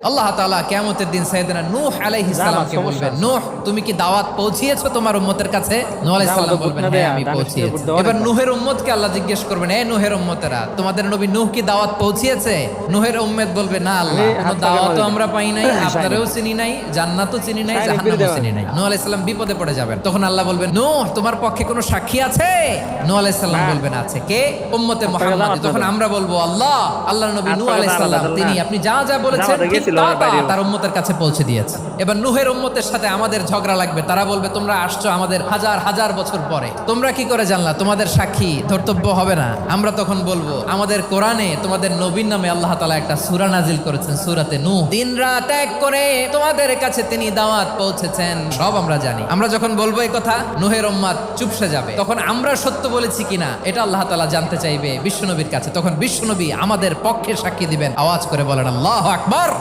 আল্লাহ তাআলা কিয়ামতের দিন সাইয়েদনা নূহ আলাইহিস সালামকে বলবেন, নূহ তুমি কি দাওয়াত পৌঁছিয়েছো তোমার উম্মতের কাছে? নূহ আলাইহিস সালাম বলবেন, হ্যাঁ আমি পৌঁছিয়েছি। এবার নূহের উম্মতকে আল্লাহ জিজ্ঞেস করবেন, এ নূহের উম্মতেরা তোমাদের নবী নূহ কি দাওয়াত পৌঁছিয়েছে? নূহের উম্মত বলবে, না আল্লাহ, কোনো দাওয়াতও আমরা পাই নাই, আপনারাও চিনি নাই, জান্নাতও চিনি নাই, জাহান্নামও চিনি নাই। নূহ আলাইহিস সালাম বিপদে পড়ে যাবেন। তখন আল্লাহ বলবেন, নূহ তোমার পক্ষে কোনো সাক্ষী আছে? নূহ আলাইহিস সালাম বলবেন, আছে। কে? উম্মতে মুহাম্মদ। তখন আমরা বলবো, আল্লাহ, আল্লাহর নবী নূহ আলাইহিস সালাম তিনি আপনি যা যা বলেছেন ঠিক তা তার উম্মতের কাছে পৌঁছে দিয়েছে। এবার নূহের উম্মতের সাথে আমাদের ঝগড়া লাগবে। তারা বলবে, তোমরা আসছো আমাদের হাজার হাজার বছর পরে, তোমরা কি করে জানলা? তোমাদের সাক্ষী ধর্তব্য হবে না? আমরা তখন বলবো, আমাদের কোরআনে তোমাদের নবীর নামে আল্লাহ তাআলা একটা সূরা নাজিল করেছেন, সূরাতে নূহ। দিন রাত এক করে তোমাদের কাছে তিনি দাওয়াত পৌঁছেছেন, সব আমরা জানি। আমরা যখন বলবো এই কথা, নূহের উম্মত চুপসে যাবে। তখন আমরা সত্য বলেছি কিনা এটা আল্লাহ তাআলা জানতে চাইবে বিশ্বনবীর কাছে। তখন বিশ্বনবী আমাদের পক্ষে সাক্ষী দিবেন। আওয়াজ করে বলেন আল্লাহু আকবার।